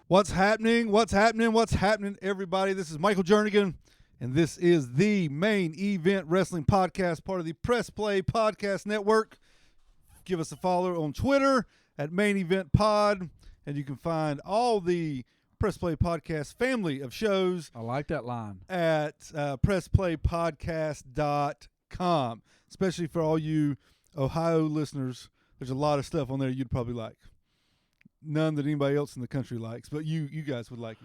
What's happening? What's happening? What's happening, everybody? This is Michael Jernigan, and this is the Main Event Wrestling Podcast, part of the Press Play Podcast Network. Give us a follow on Twitter at Main Event Pod, and you can find all the Press Play Podcast family of shows. I like that line. At pressplaypodcast.com, especially for all you Ohio listeners. There's a lot of stuff on there you'd probably like. None that anybody else in the country likes, but you guys would like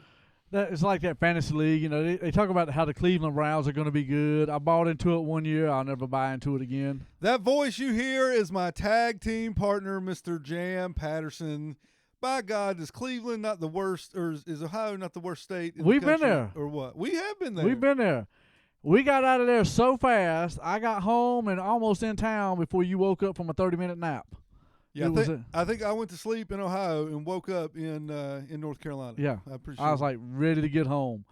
it. It's like that fantasy league. You know, they talk about how the Cleveland Browns are going to be good. I bought into it one year. I'll never buy into it again. That voice you hear is my tag team partner, Mr. Jam Patterson. By God, is Cleveland not the worst, or is Ohio not the worst state in We've the country? been there. Or what? We have been there. We've been there. We got out of there so fast. I got home and almost in town before you woke up from a 30-minute nap. Yeah, I think I went to sleep in Ohio and woke up in North Carolina. Yeah, I was like ready to get home.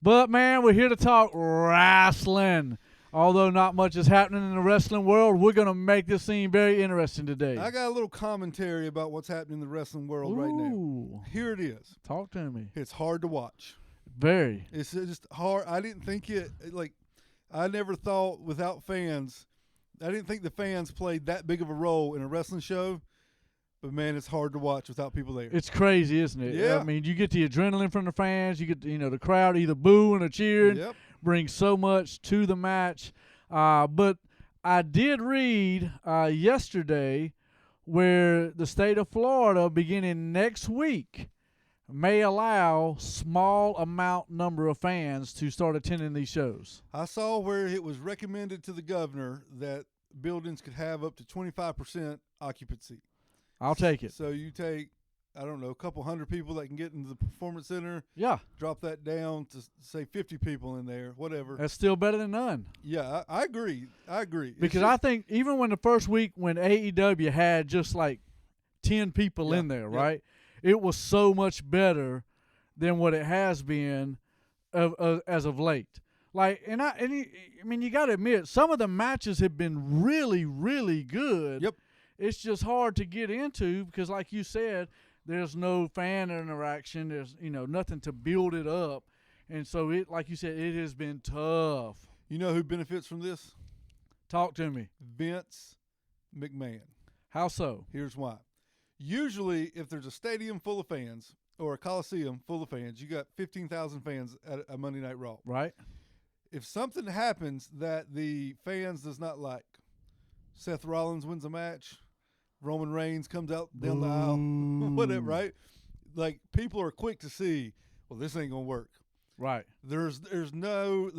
But, man, we're here to talk wrestling. Although not much is happening in the wrestling world, we're going to make this scene very interesting today. I got a little commentary about what's happening in the wrestling world right now. Here it is. Talk to me. It's hard to watch. Very. It's just hard. I didn't think I never thought without fans. I didn't think the fans played that big of a role in a wrestling show, but man, it's hard to watch without people there. It's crazy, isn't it? Yeah. I mean, you get the adrenaline from the fans. You get the crowd either booing or cheering. Yep. Brings so much to the match. But I did read yesterday where the state of Florida, beginning next week, may allow small amount number of fans to start attending these shows. I saw where it was recommended to the governor that buildings could have up to 25% occupancy. I'll take it. So you take, I don't know, a couple hundred people that can get into the performance center. Yeah. Drop that down to, say, 50 people in there, whatever. That's still better than none. Yeah, I agree. Because I think even when the first week when AEW had just like 10 people in there, right? It was so much better than what it has been as of late. Like, I mean, you got to admit, some of the matches have been really, really good. Yep. It's just hard to get into because, like you said, there's no fan interaction. There's nothing to build it up, and so it, like you said, it has been tough. You know who benefits from this? Talk to me. Vince McMahon. How so? Here's why. Usually, if there's a stadium full of fans or a coliseum full of fans, you got 15,000 fans at a Monday Night Raw. Right. If something happens that the fans does not like, Seth Rollins wins a match, Roman Reigns comes out down the aisle, whatever, right? Like, people are quick to see, well, this ain't gonna work. Right. There's no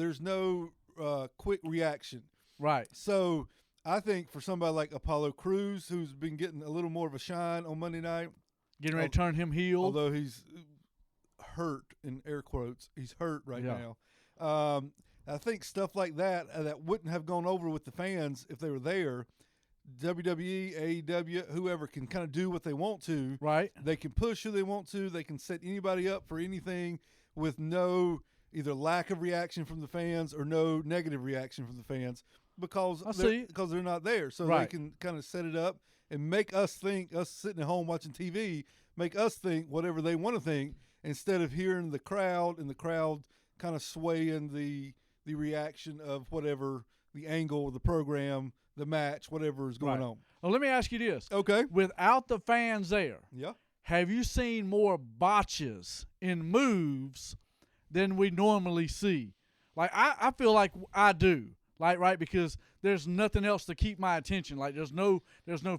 quick reaction. Right. So I think for somebody like Apollo Crews, who's been getting a little more of a shine on Monday night, getting ready to turn him heel, although he's hurt in air quotes, he's hurt right now. I think stuff like that wouldn't have gone over with the fans if they were there. WWE, AEW, whoever can kind of do what they want to. Right. They can push who they want to. They can set anybody up for anything with no either lack of reaction from the fans or no negative reaction from the fans because they're not there. So They can kind of set it up and make us think, us sitting at home watching TV, make us think whatever they want to think instead of hearing the crowd and the crowd kind of swaying the reaction of whatever the angle, the program, the match, whatever is going on. Well, let me ask you this. Okay. Without the fans there, have you seen more botches in moves than we normally see? Like, I feel like I do. Like, right, because there's nothing else to keep my attention. Like, there's no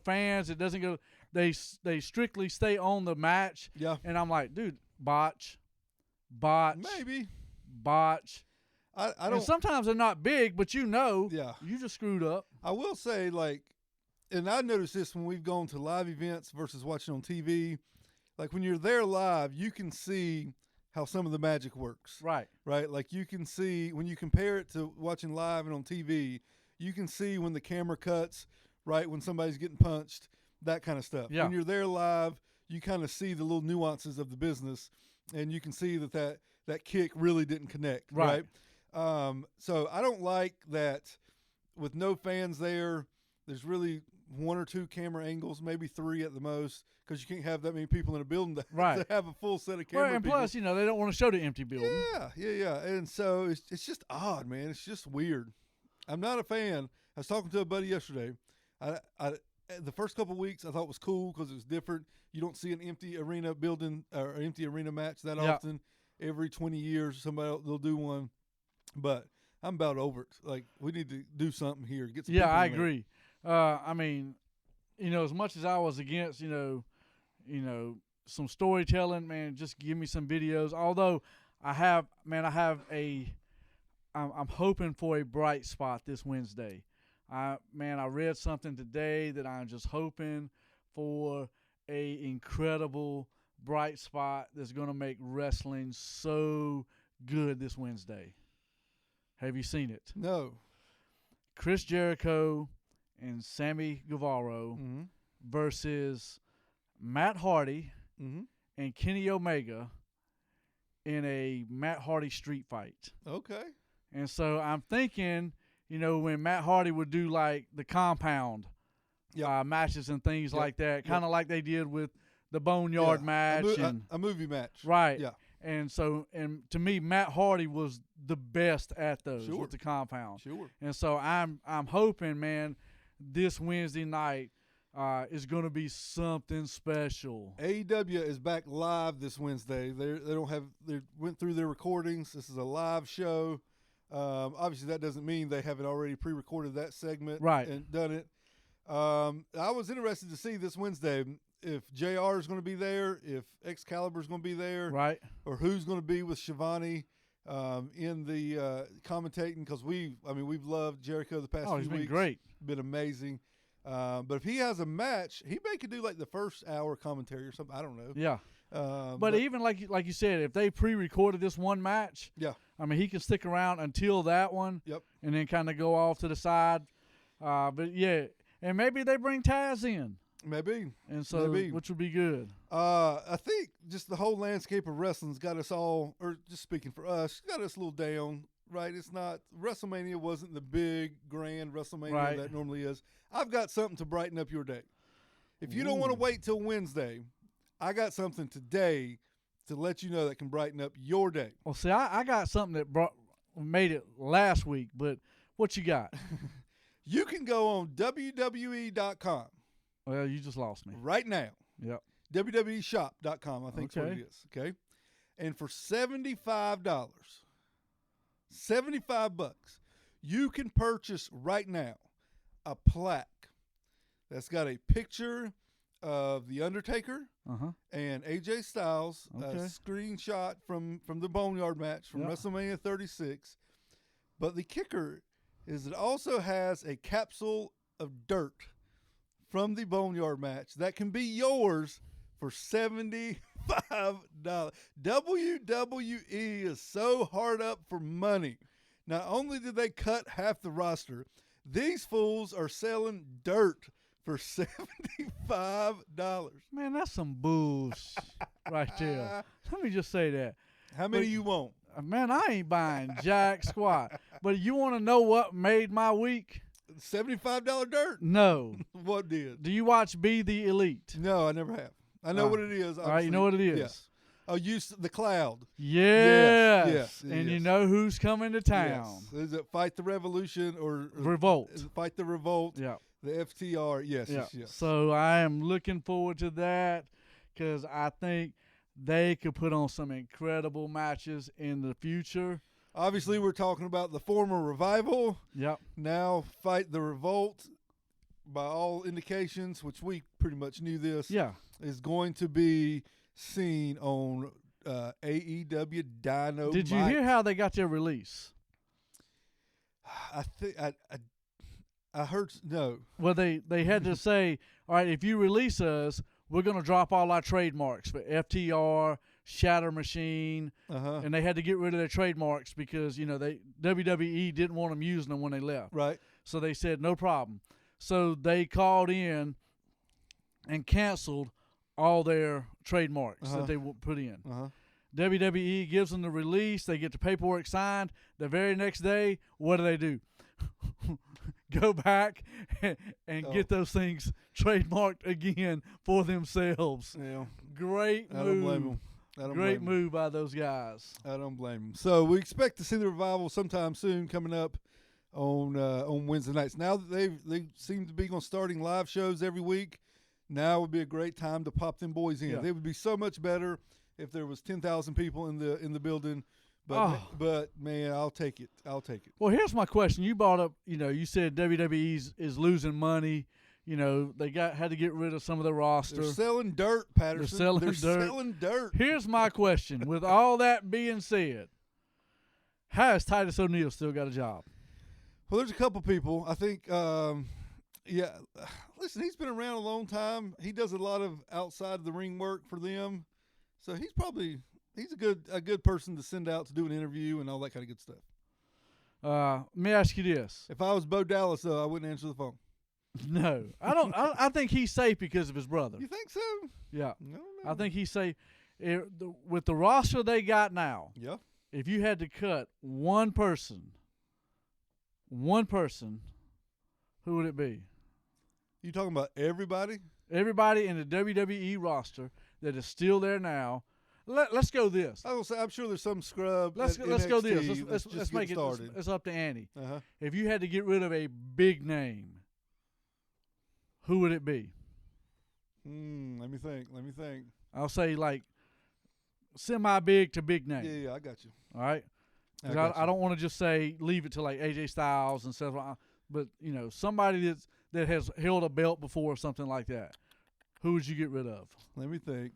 fans. It doesn't go. They strictly stay on the match. Yeah. And I'm like, dude, botch. Maybe. Botch. I don't. And sometimes they're not big, but you just screwed up. I will say, like, and I noticed this when we've gone to live events versus watching on TV. Like, when you're there live, you can see how some of the magic works. Right. Right? Like, you can see, when you compare it to watching live and on TV, you can see when the camera cuts, right, when somebody's getting punched, that kind of stuff. Yeah. When you're there live, you kind of see the little nuances of the business, and you can see that kick really didn't connect. Right? So I don't like that with no fans there. There's really 1 or 2 camera angles, maybe 3 at the most, because you can't have that many people in a building to have a full set of camera. Well, and plus, they don't want to show the empty building. Yeah. And so it's just odd, man. It's just weird. I'm not a fan. I was talking to a buddy yesterday. The first couple of weeks I thought was cool because it was different. You don't see an empty arena building or empty arena match that often. Every 20 years, somebody they'll do one. But I'm about over it. Like, we need to do something here. Get some I agree. I mean, as much as I was against, some storytelling, man, just give me some videos. Although I'm hoping for a bright spot this Wednesday. I read something today that I'm just hoping for a incredible bright spot that's going to make wrestling so good this Wednesday. Have you seen it? No. Chris Jericho and Sammy Guevara versus Matt Hardy and Kenny Omega in a Matt Hardy street fight. Okay. And so I'm thinking, when Matt Hardy would do like the compound matches and things like that, kind of like they did with the Boneyard match. A movie match. Right. Yeah. And so, to me, Matt Hardy was the best at those with the compound. Sure. And so I'm hoping, man, this Wednesday night is going to be something special. AEW is back live this Wednesday. They went through their recordings. This is a live show. Obviously, that doesn't mean they haven't already pre-recorded that segment and done it. I was interested to see this Wednesday if JR is going to be there, if Excalibur is going to be there, right, or who's going to be with Shivani in the commentating, because we've loved Jericho the past few weeks. He's been great. Been amazing. But if he has a match, he may could do like the first hour commentary or something. I don't know. Yeah. But even like you said, if they pre-recorded this one match, he can stick around until that one, and then kind of go off to the side. And maybe they bring Taz in. Maybe. And so, which would be good. I think just the whole landscape of wrestling's got us all, or just speaking for us, got us a little down, right? It's not, WrestleMania wasn't the big, grand WrestleMania that normally is. I've got something to brighten up your day. If you don't want to wait till Wednesday, I got something today to let you know that can brighten up your day. Well, see, I got something that made it last week, but what you got? You can go on WWE.com. Well, you just lost me. Right now. Yep. WWEshop.com, I think is what it is. Okay. And for $75, $75, you can purchase right now a plaque that's got a picture of The Undertaker and AJ Styles, a screenshot from the Boneyard match from WrestleMania 36. But the kicker is it also has a capsule of dirt from the Boneyard match that can be yours for $75. WWE is so hard up for money. Not only did they cut half the roster, these fools are selling dirt for $75. Man, that's some bullshit right there. Let me just say that. How many you want? Man, I ain't buying jack squat. But you want to know what made my week? $75 dirt? No. What did? Do you watch Be the Elite? No, I never have. I know what it is. All right, you know what it is. Yeah. Oh, the Cloud. Yes. And you know who's coming to town. Yes. Is it Fight the Revolution or Revolt? Is it Fight the Revolt? Yeah. The FTR. Yes. So I am looking forward to that because I think they could put on some incredible matches in the future. Obviously, we're talking about the former Revival. Yep. Now Fight the Revolt, by all indications, which we pretty much knew this, is going to be seen on AEW Dynamite. Did you hear how they got their release? I think I heard no. Well, they had to say, all right, if you release us, we're going to drop all our trademarks for FTR, Shatter Machine, and they had to get rid of their trademarks because WWE didn't want them using them when they left. Right. So they said no problem. So they called in and canceled all their trademarks that they put in. WWE gives them the release. They get the paperwork signed. The very next day, what do? go back and get those things trademarked again for themselves. Yeah. Great move. I don't blame them. Great move by those guys. I don't blame them. So we expect to see the Revival sometime soon coming up on Wednesday nights. Now that they seem to be on starting live shows every week, now would be a great time to pop them boys in. Yeah. They would be so much better if there was 10,000 people in the building. But man, I'll take it. Well, here's my question. You brought up, you said WWE is losing money. They had to get rid of some of the roster. They're selling dirt, Patterson. They're selling dirt. Here's my question. With all that being said, has Titus O'Neil still got a job? Well, there's a couple people. I think, listen, he's been around a long time. He does a lot of outside the ring work for them. So he's a good person to send out to do an interview and all that kind of good stuff. Let me ask you this. If I was Bo Dallas, though, I wouldn't answer the phone. No, I don't. I think he's safe because of his brother. You think so? Yeah. No. I think he's safe. With the roster they got now, yeah. If you had to cut one person, who would it be? You talking about everybody? Everybody in the WWE roster that is still there now. Let's go this. I will say, I'm sure there's some scrub. Let's go this. Let's make it started. It's up to Andy. Uh-huh. If you had to get rid of a big name, who would it be? Let me think. I'll say like semi-big to big name. Yeah, I got you. All right? I don't want to just say leave it to like AJ Styles and stuff, but somebody that has held a belt before or something like that. Who would you get rid of? Let me think.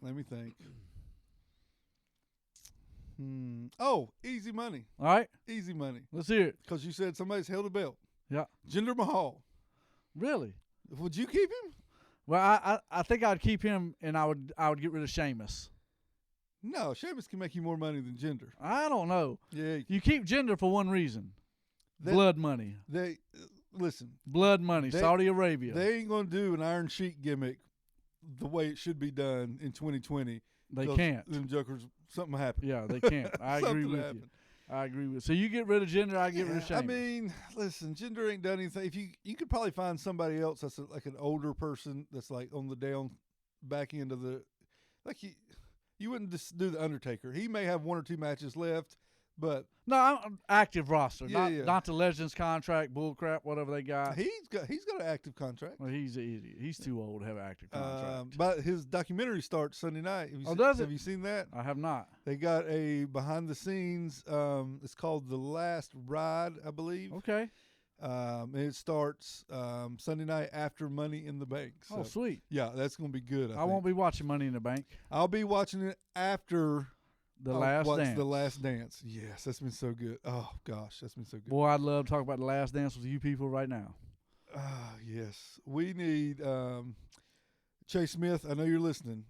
Oh, easy money. All right? Easy money. Let's hear it. Because you said somebody's held a belt. Yeah. Jinder Mahal. Really? Would you keep him? Well, I think I'd keep him, and I would get rid of Sheamus. No, Sheamus can make you more money than Jinder. I don't know. Yeah. You keep Jinder for one reason. Blood money. Listen. Blood money. Saudi Arabia. They ain't going to do an Iron Sheik gimmick the way it should be done in 2020. They can't. Them jokers, something happened. Yeah, they can't. I agree with you. I agree with. So you get rid of Jinder, I get rid of Sheamus. I mean, listen, Jinder ain't done anything. If you could probably find somebody else that's like an older person that's like on the down back end of the you wouldn't just do the Undertaker. He may have one or two matches left, but no, I'm active roster, yeah. Not the Legends contract, bullcrap, whatever they got. He's got an active contract. Well, he's an idiot. He's too old to have an active contract. But his documentary starts Sunday night. Have you seen that? I have not. They got a behind the scenes. It's called The Last Ride, I believe. Okay. And it starts Sunday night after Money in the Bank. So, sweet. Yeah, that's going to be good. I won't be watching Money in the Bank. I'll be watching it after The Last Dance. The Last Dance. Yes, that's been so good. Oh, gosh, that's been so good. Boy, I'd love to talk about The Last Dance with you people right now. Yes. We need Chase Smith, I know you're listening.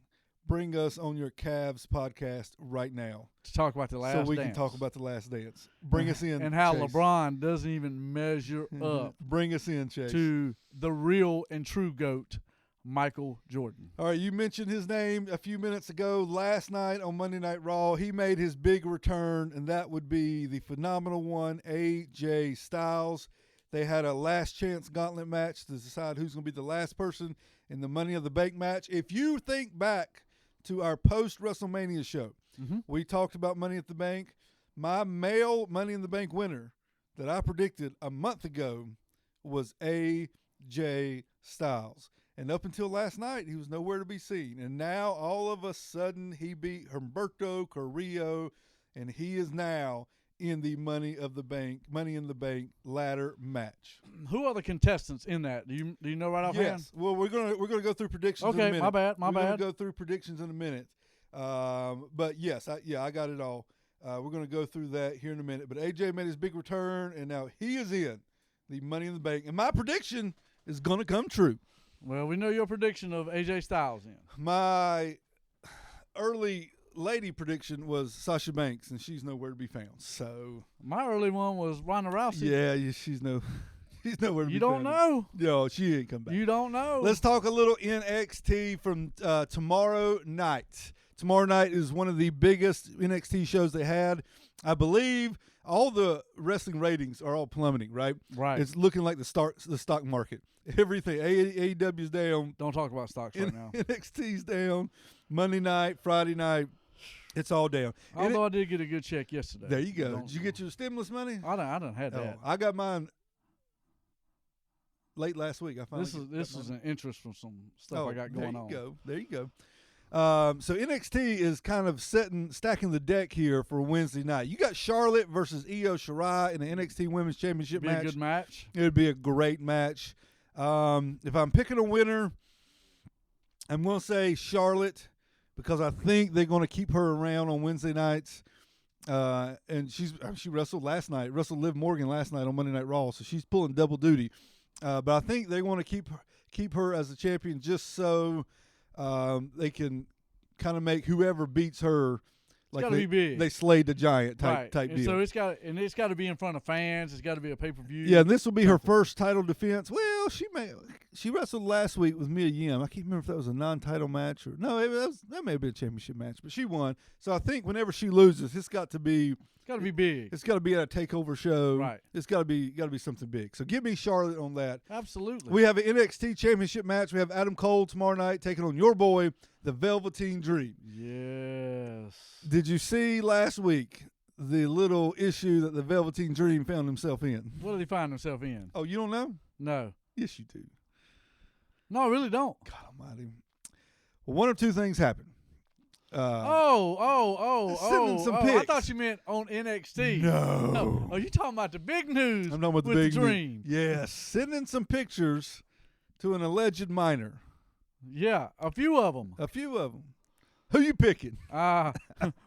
Bring us on your Cavs podcast right now. To talk about The Last Dance. So we can talk about The Last Dance. Bring us in, and how Chase. LeBron doesn't even measure up. Bring us in, Chase. To the real and true GOAT, Michael Jordan. All right, you mentioned his name a few minutes ago. Last night on Monday Night Raw, he made his big return, and that would be the phenomenal one, AJ Styles. They had a last chance gauntlet match to decide who's going to be the last person in the Money in the Bank match. If you think back to our post-WrestleMania show, we talked about Money at the Bank. My male Money in the Bank winner that I predicted a month ago was AJ Styles. And up until last night, he was nowhere to be seen. And now, all of a sudden, he beat Humberto Carrillo, and he is now in the Money in the Bank ladder match. Who are the contestants in that? Do you know right offhand? Yes. Well, we're gonna go through predictions in a minute. Okay, my bad. We're gonna go through predictions in a minute. But yes, I got it all. We're gonna go through that here in a minute. But AJ made his big return, and now he is in the Money in the Bank. And my prediction is gonna come true. Well, we know your prediction of AJ Styles in. My early lady prediction was Sasha Banks, and she's nowhere to be found. So my early one was Ronda Rousey. Yeah, she's nowhere to be found. You don't know. No, she ain't come back. You don't know. Let's talk a little NXT from tomorrow night. Tomorrow night is one of the biggest NXT shows they had. I believe all the wrestling ratings are all plummeting, right? Right. It's looking like the stock market. Everything. AEW's down. Don't talk about stocks right now. NXT's down. Monday night, Friday night, it's all down. Although I did get a good check yesterday. There you go. Did you get your stimulus money? I done had that. I got mine late last week. This is an interest from some stuff I got going on. There you go. So NXT is kind of stacking the deck here for Wednesday night. You got Charlotte versus Io Shirai in the NXT Women's Championship match. Be a good match. It would be a great match. If I'm picking a winner, I'm going to say Charlotte because I think they're going to keep her around on Wednesday nights. And she wrestled Liv Morgan last night on Monday Night Raw, so she's pulling double duty. But I think they want to keep her as a champion just so they can kind of make whoever beats her like they slayed the giant type deal. So it's got to be in front of fans. It's got to be a pay-per-view. Yeah, and this will be her first title defense. Well, she wrestled last week with Mia Yim. I can't remember if that was a non-title match or no. That may have been a championship match, but she won. So I think whenever she loses, it's got to be. Got to be big. It's got to be at a takeover show. Right. It's got to be something big. So give me Charlotte on that. Absolutely. We have an NXT championship match. We have Adam Cole tomorrow night taking on your boy, the Velveteen Dream. Yes. Did you see last week the little issue that the Velveteen Dream found himself in? What did he find himself in? Oh, you don't know? No. Yes, you do. No, I really don't. God almighty. Well, one of two things happened. Sending some pics. I thought you meant on NXT. No. Oh, you talking about the big news? I'm talking about the big Dream. Yes, sending some pictures to an alleged minor. Yeah, a few of them. Who you picking? But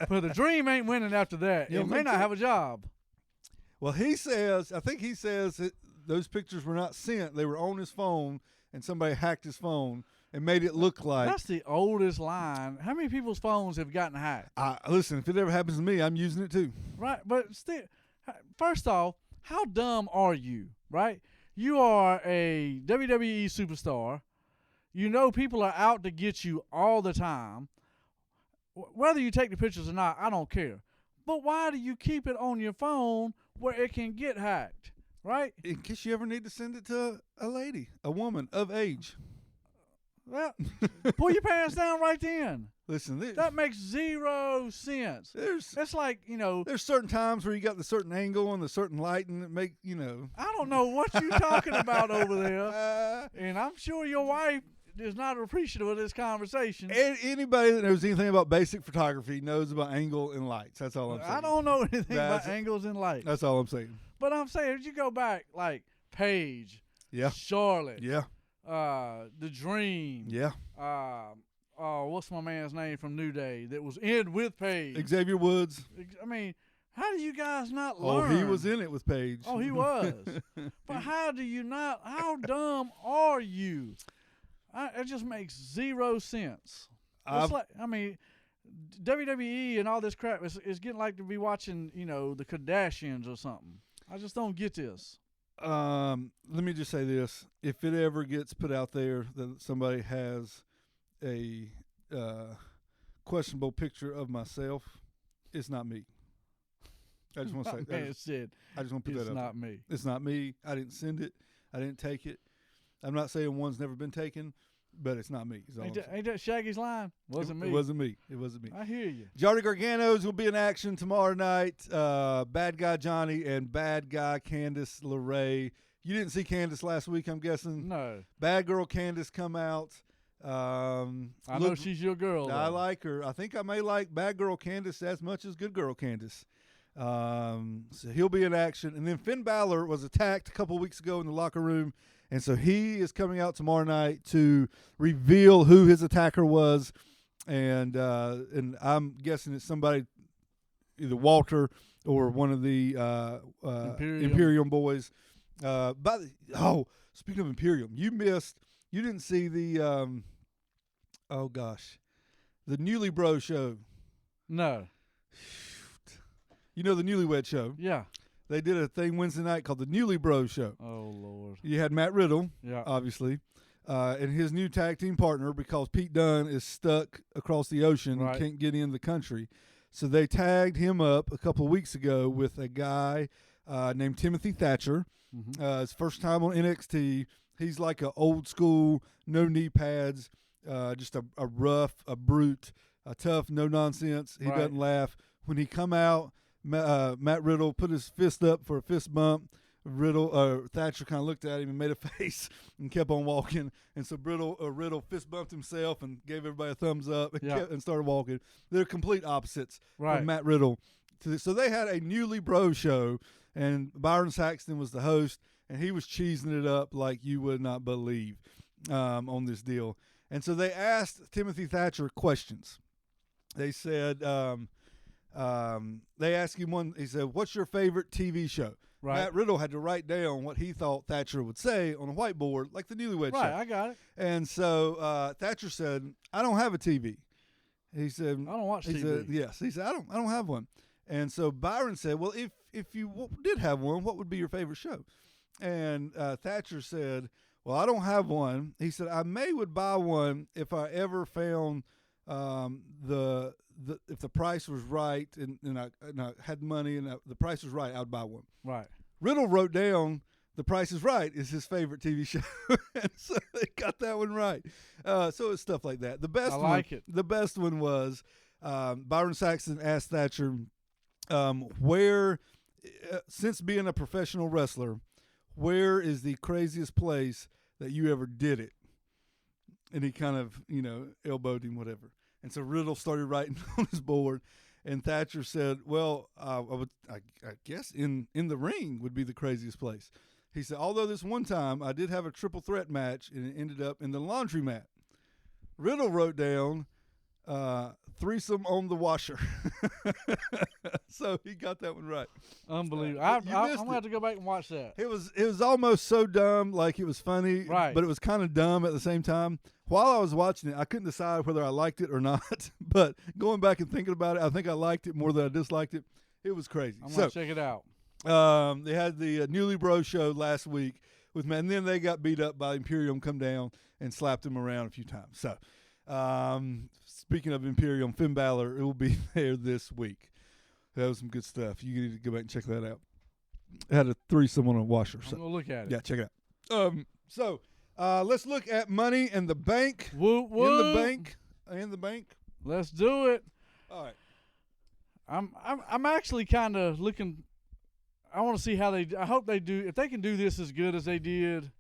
the Dream ain't winning after that. He may not have a job. Well, I think he says that those pictures were not sent. They were on his phone, and somebody hacked his phone and made it look like. That's the oldest line. How many people's phones have gotten hacked? Listen, if it ever happens to me, I'm using it too. Right, but still, first off, how dumb are you, right? You are a WWE superstar. You know people are out to get you all the time. Whether you take the pictures or not, I don't care. But why do you keep it on your phone where it can get hacked, right? In case you ever need to send it to a lady, a woman of age. Well, pull your pants down right then. Listen, that makes 0 sense. It's like, there's certain times where you got the certain angle and the certain lighting that make, I don't know what you're talking about over there. And I'm sure your wife is not appreciative of this conversation. And anybody that knows anything about basic photography knows about angle and lights. That's all I'm saying. I don't know anything about angles and lights. That's all I'm saying. But I'm saying, if you go back, like Paige, Charlotte, the Dream, what's my man's name from New Day that was in with Paige? Xavier Woods. I mean, how do you guys not learn? Oh, he was in it with Paige. Oh, he was. But how do you not? How dumb are you? It just makes 0 sense. It's like, WWE and all this crap is getting like to be watching, the Kardashians or something. I just don't get this. Let me just say this. If it ever gets put out there that somebody has a questionable picture of myself, it's not me. I just want to say that. I just want to put that out. It's not me. It's not me. I didn't send it. I didn't take it. I'm not saying one's never been taken, but it's not me. Ain't that Shaggy's line? Wasn't me. It wasn't me. I hear you. Johnny Gargano's will be in action tomorrow night. Bad Guy Johnny and Bad Guy Candice LeRae. You didn't see Candice last week, I'm guessing? No. Bad Girl Candice come out. I know she's your girl. I like her. I think I may like Bad Girl Candice as much as Good Girl Candice. So he'll be in action. And then Finn Balor was attacked a couple weeks ago in the locker room. And so he is coming out tomorrow night to reveal who his attacker was, and I'm guessing it's somebody, either Walter or one of the Imperium boys. Speaking of Imperium, you didn't see the the Newly Bro show. No. You know the Newlywed Show? Yeah. They did a thing Wednesday night called the Newly Bro Show. Oh, Lord. You had Matt Riddle, obviously, and his new tag team partner, because Pete Dunne is stuck across the ocean and can't get in the country. So they tagged him up a couple of weeks ago with a guy named Timothy Thatcher. Mm-hmm. His first time on NXT. He's like a old school, no knee pads, just a rough, a brute, a tough, no nonsense. He doesn't laugh. When he come out, Matt Riddle put his fist up for a fist bump. Thatcher kind of looked at him and made a face and kept on walking. And so Riddle fist bumped himself and gave everybody a thumbs up and started walking. They're complete opposites from Matt Riddle. So they had a newly bro show, and Byron Saxton was the host, and he was cheesing it up like you would not believe on this deal. And so they asked Timothy Thatcher questions. They said, they asked him one. He said, "What's your favorite TV show?" Right. Matt Riddle had to write down what he thought Thatcher would say on a whiteboard, like the Newlywed Show. Right, I got it. And so Thatcher said, "I don't have a TV." He said, "I don't watch TV." Said, yes. He said, "I don't have one." And so Byron said, "Well, if you did have one, what would be your favorite show?" And Thatcher said, "Well, I don't have one." He said, "I would buy one if I ever found if the price was right and I had money and the price was right, I'd buy one." Right. Riddle wrote down The Price is Right is his favorite TV show, and so they got that one right. So it's stuff like that. The best The best one was Byron Saxton asked Thatcher, where, since being a professional wrestler, where is the craziest place that you ever did it? And he kind of, elbowed him, whatever. And so Riddle started writing on his board, and Thatcher said, "Well, I guess in the ring would be the craziest place." He said, "Although this one time I did have a triple threat match, and it ended up in the laundromat." Riddle wrote down threesome on the washer. So he got that one right. Unbelievable. I'm going to have to go back and watch that. It was almost so dumb, like it was funny, right, but it was kind of dumb at the same time. While I was watching it, I couldn't decide whether I liked it or not. But going back and thinking about it, I think I liked it more than I disliked it. It was crazy. I'm going to check it out. They had the Newly Bro show last week with and then they got beat up by Imperium, come down and slapped them around a few times. So speaking of Imperium, Finn Balor, it will be there this week. That was some good stuff. You need to go back and check that out. It had a threesome on a washer. I'm going to look at it. Yeah, check it out. So let's look at Money in the Bank. Woo, woo. In the bank. Let's do it. All right. I'm actually kind of looking. I want to see how I hope they do. If they can do this as good as they did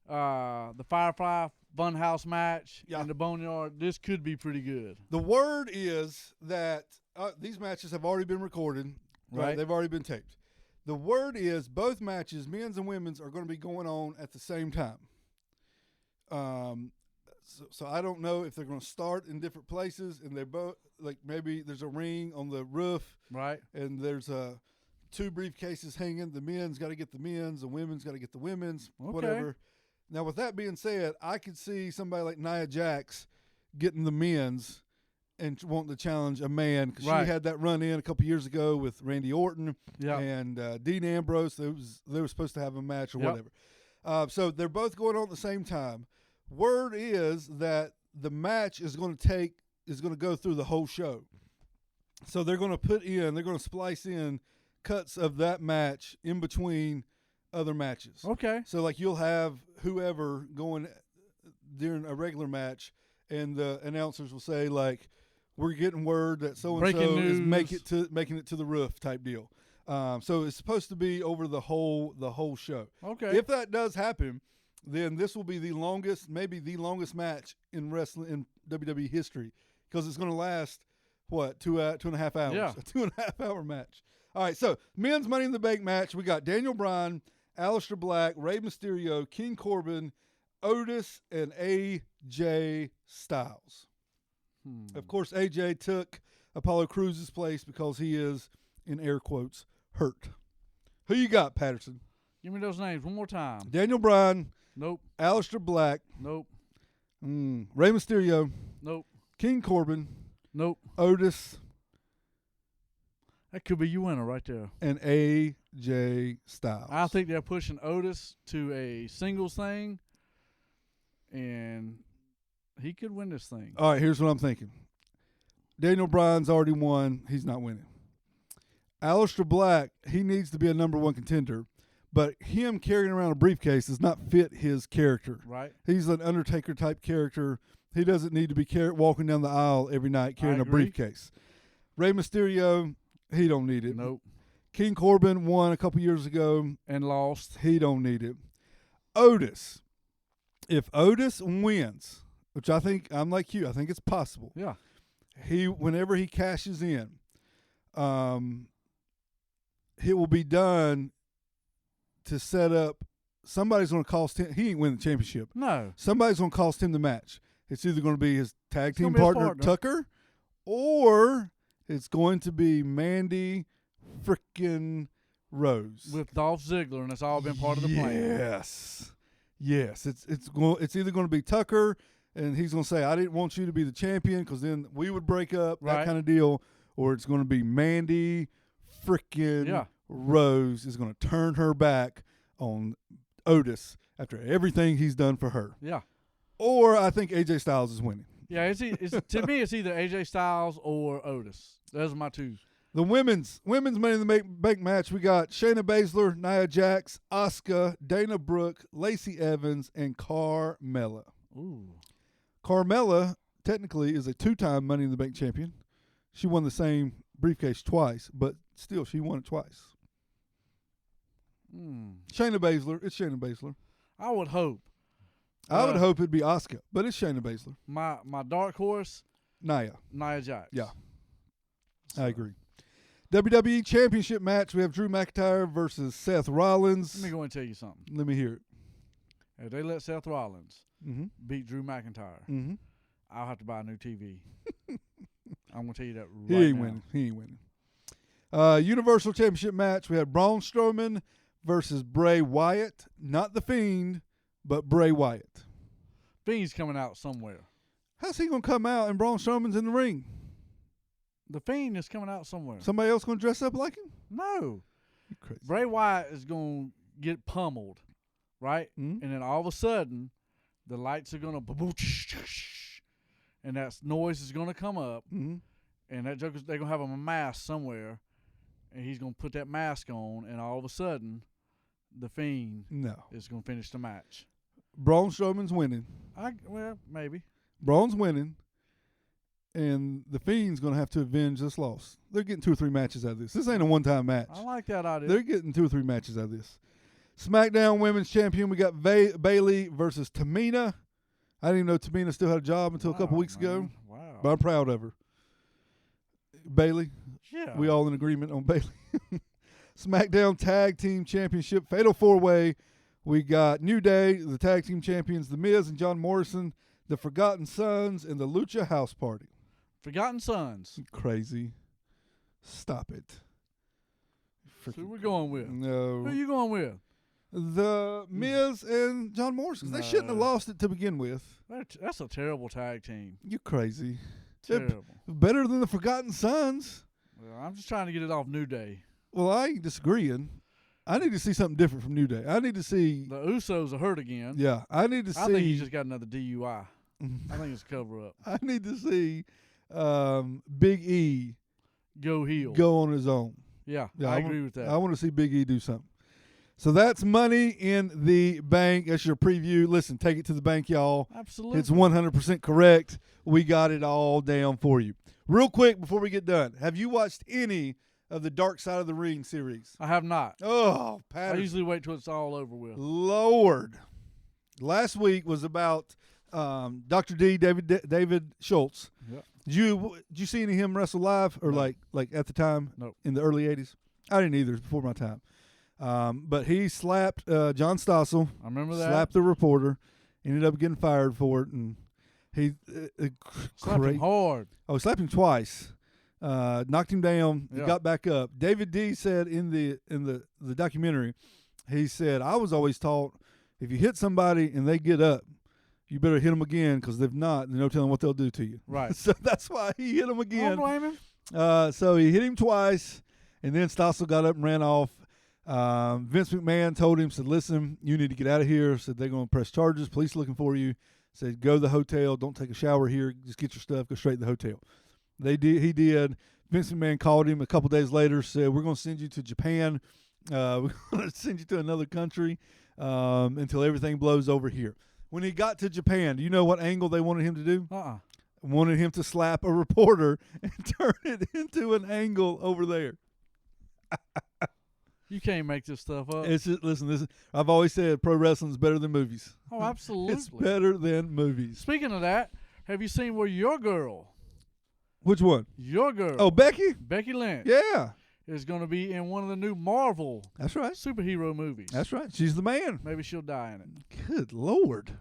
the Firefly Funhouse match in the Boneyard, this could be pretty good. The word is that these matches have already been recorded. Right. They've already been taped. The word is both matches, men's and women's, are going to be going on at the same time. So I don't know if they're going to start in different places, and they're both maybe there's a ring on the roof, right? And there's two briefcases hanging. The men's got to get the men's, the women's got to get the women's, whatever. Now, with that being said, I could see somebody like Nia Jax getting the men's and wanting to challenge a man because she had that run in a couple years ago with Randy Orton and Dean Ambrose. They were supposed to have a match or whatever. So they're both going on at the same time. Word is that the match is going to go through the whole show. So they're going to splice in cuts of that match in between other matches. Okay. So you'll have whoever going during a regular match, and the announcers will say we're getting word that so and so is making it to the roof type deal. So it's supposed to be over the whole show. Okay. If that does happen, then this will be maybe the longest match in wrestling in WWE history, because it's going to last 2.5 hours. Yeah. A 2.5 hour match. All right, so men's Money in the Bank match, we got Daniel Bryan, Aleister Black, Rey Mysterio, King Corbin, Otis, and AJ Styles. Of course, AJ took Apollo Crews' place because he is, in air quotes, hurt. Who you got, Patterson? Give me those names one more time. Daniel Bryan. Nope. Aleister Black. Nope. Rey Mysterio. Nope. King Corbin. Nope. Otis. That could be your winner right there. And AJ Styles. I think they're pushing Otis to a singles thing, and he could win this thing. All right, here's what I'm thinking. Daniel Bryan's already won. He's not winning. Aleister Black, he needs to be a number one contender, but him carrying around a briefcase does not fit his character. Right. He's an Undertaker type character. He doesn't need to be walking down the aisle every night carrying a briefcase. Rey Mysterio, he don't need it. Nope. King Corbin won a couple years ago and lost. He don't need it. Otis, if Otis wins, which I think, I'm like you, I think it's possible. Yeah. Whenever he cashes in, it will be done to set up. Somebody's going to cost him. He ain't winning the championship. No. Somebody's going to cost him the match. It's either going to be his tag team partner, Tucker, or it's going to be Mandy frickin' Rose with Dolph Ziggler, and it's all been part of the plan. Yes. It's either going to be Tucker, and he's going to say, "I didn't want you to be the champion," because then we would break up, that kind of deal. Or it's going to be Mandy frickin' Rose is going to turn her back on Otis after everything he's done for her. Yeah. Or I think AJ Styles is winning. Yeah, to me, it's either AJ Styles or Otis. Those are my two. The women's Money in the Bank match, we got Shayna Baszler, Nia Jax, Asuka, Dana Brooke, Lacey Evans, and Carmella. Ooh. Carmella technically is a 2-time Money in the Bank champion. She won the same briefcase twice, but still she won it twice. Shayna Baszler, it's Shayna Baszler. I would hope. I would hope it'd be Asuka, but it's Shayna Baszler. My dark horse, Nia Jax. Yeah, so. I agree. WWE Championship match, we have Drew McIntyre versus Seth Rollins. Let me go and tell you something. Let me hear it. If they let Seth Rollins beat Drew McIntyre, I'll have to buy a new TV. I'm going to tell you that right now. He ain't winning. Universal Championship match, we have Braun Strowman versus Bray Wyatt. Not The Fiend, but Bray Wyatt. Fiend's coming out somewhere. How's he going to come out and Braun Strowman's in the ring? The Fiend is coming out somewhere. Somebody else going to dress up like him? No. You're crazy. Bray Wyatt is going to get pummeled, right? And then all of a sudden, the lights are going to and that noise is going to come up, and that joker's, they're going to have him a mask somewhere, and he's going to put that mask on, and all of a sudden, the Fiend is going to finish the match. Braun Strowman's winning. Well, maybe. Braun's winning, and the Fiend's going to have to avenge this loss. They're getting 2 or 3 matches out of this. This ain't a one-time match. I like that idea. They're getting 2 or 3 matches out of this. SmackDown Women's Champion, we got Bayley versus Tamina. I didn't even know Tamina still had a job until a couple weeks ago. Wow. But I'm proud of her. Bayley. Yeah. We all in agreement on Bayley. SmackDown Tag Team Championship, Fatal 4-Way. We got New Day, the Tag Team Champions, The Miz and John Morrison, the Forgotten Sons, and the Lucha House Party. Forgotten Sons. Crazy. Stop it. Who we going with? No. Who are you going with? The Miz and John Morrison. They shouldn't have lost it to begin with. That's a terrible tag team. You're crazy. Terrible. Better than the Forgotten Sons. Well, I'm just trying to get it off New Day. Well, I ain't disagreeing. I need to see something different from New Day. I need to see the Usos are hurt again. Yeah, I need to see. I think he just got another DUI. I think it's a cover up. I need to see Big E go heel, go on his own. Yeah, I agree with that. I want to see Big E do something. So that's Money in the Bank. That's your preview. Listen, take it to the bank, y'all. Absolutely. It's 100% correct. We got it all down for you. Real quick before we get done, have you watched any of the Dark Side of the Ring series? I have not. Oh, Patterson. I usually wait till it's all over with. Lord. Last week was about Dr. D, David Schultz. Yep. Did you see any of him wrestle live or like at the time? Nope. In the early 80s? I didn't either. It was before my time. But he slapped John Stossel. I remember that. Slapped the reporter. Ended up getting fired for it, and he slapped him hard. Oh, he slapped him twice. Knocked him down. Yeah. He got back up. David D said in the documentary, he said, "I was always taught if you hit somebody and they get up, you better hit them again because if not, there's no telling what they'll do to you." Right. So that's why he hit him again. Don't blame him. So he hit him twice, and then Stossel got up and ran off. Vince McMahon told him, said, "Listen, you need to get out of here." Said they're going to press charges. Police looking for you. Said go to the hotel. Don't take a shower here. Just get your stuff. Go straight to the hotel. He did. Vince McMahon called him a couple days later, said, we're going to send you to Japan. We're going to send you to another country until everything blows over here. When he got to Japan, do you know what angle they wanted him to do? Wanted him to slap a reporter and turn it into an angle over there. You can't make this stuff up. Listen, I've always said pro wrestling is better than movies. Oh, absolutely. It's better than movies. Speaking of that, have you seen where your girl? Which one? Your girl. Oh, Becky? Becky Lynch. Yeah. Is going to be in one of the new Marvel That's right. superhero movies. That's right. She's the man. Maybe she'll die in it. Good Lord.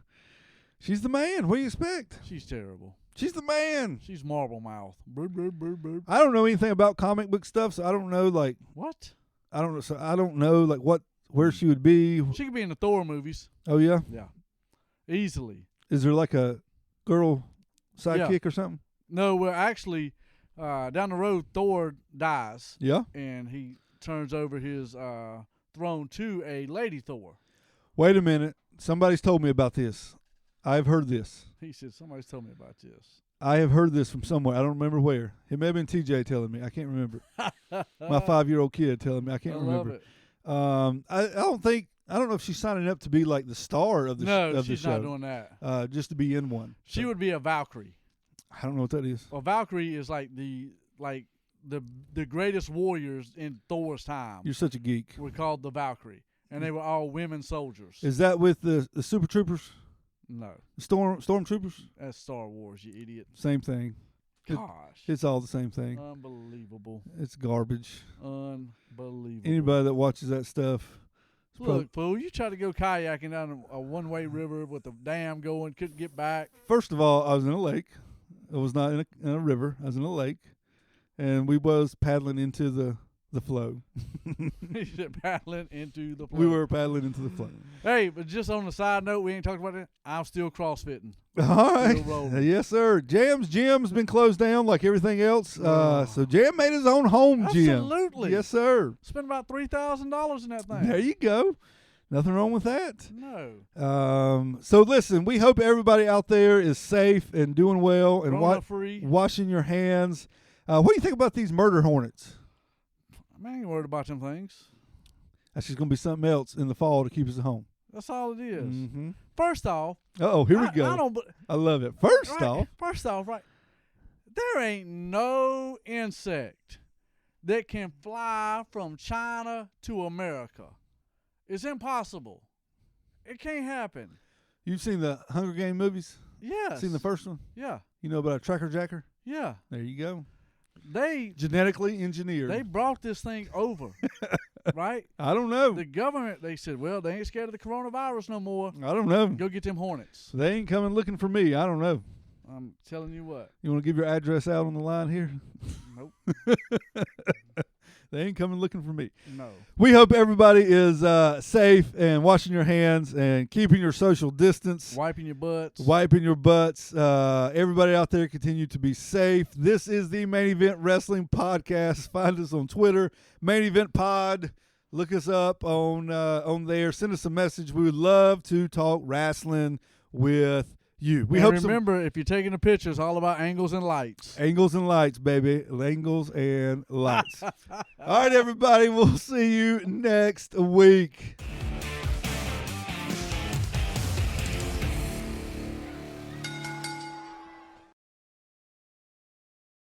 She's the man. What do you expect? She's terrible. She's the man. She's Marble Mouth. Burp, burp, burp, burp. I don't know anything about comic book stuff, so I don't know, like... What? I don't know. So I don't know, like, where she would be. She could be in the Thor movies. Oh, yeah? Yeah. Easily. Is there, like, a girl sidekick or something? No, well, actually, down the road, Thor dies. Yeah? And he turns over his throne to a lady Thor. Wait a minute. Somebody's told me about this. I've heard this. He said, somebody's told me about this. I have heard this from somewhere. I don't remember where. It may have been TJ telling me. I can't remember. My 5-year-old kid telling me. I can't remember. Love it. I don't know if she's signing up to be like the star of the show. No, she's not doing that. Just to be in one. She would be a Valkyrie. I don't know what that is. A Valkyrie is like the greatest warriors in Thor's time. You're such a geek. Were called the Valkyrie, and they were all women soldiers. Is that with the Super Troopers? No. Stormtroopers? That's Star Wars, you idiot. Same thing. Gosh. It's all the same thing. Unbelievable. It's garbage. Unbelievable. Anybody that watches that stuff. Look, fool, you try to go kayaking down a one-way river with a dam going, couldn't get back. First of all, I was in a lake. I was not in a river. I was in a lake. And we was paddling into the flow. He said paddling into the flow. We were paddling into the flow. Hey, but just on the side note, we ain't talked about it. I'm still CrossFitting. All right. Yes, sir. Jam's gym's been closed down like everything else. So Jam made his own home gym. Absolutely. Yes, sir. Spent about $3,000 in that thing. There you go. Nothing wrong with that. No. So listen, we hope everybody out there is safe and doing well and washing your hands. What do you think about these murder hornets? I ain't worried about them things. That's just going to be something else in the fall to keep us at home. That's all it is. Mm-hmm. First off. Uh-oh, here we go. I love it. First off, there ain't no insect that can fly from China to America. It's impossible. It can't happen. You've seen the Hunger Game movies? Yes. Seen the first one? Yeah. You know about a tracker jacker? Yeah. There you go. They genetically engineered. They brought this thing over, right? I don't know. The government, they said, well, they ain't scared of the coronavirus no more. I don't know. Go get them hornets. They ain't coming looking for me. I don't know. I'm telling you what. You want to give your address out on the line here? Nope. They ain't coming looking for me. No. We hope everybody is safe and washing your hands and keeping your social distance. Wiping your butts. Everybody out there continue to be safe. This is the Main Event Wrestling Podcast. Find us on Twitter, Main Event Pod. Look us up on there. Send us a message. We would love to talk wrestling with you. Remember, if you're taking a picture, it's all about angles and lights. Angles and lights, baby. Angles and lights. All right, everybody. We'll see you next week.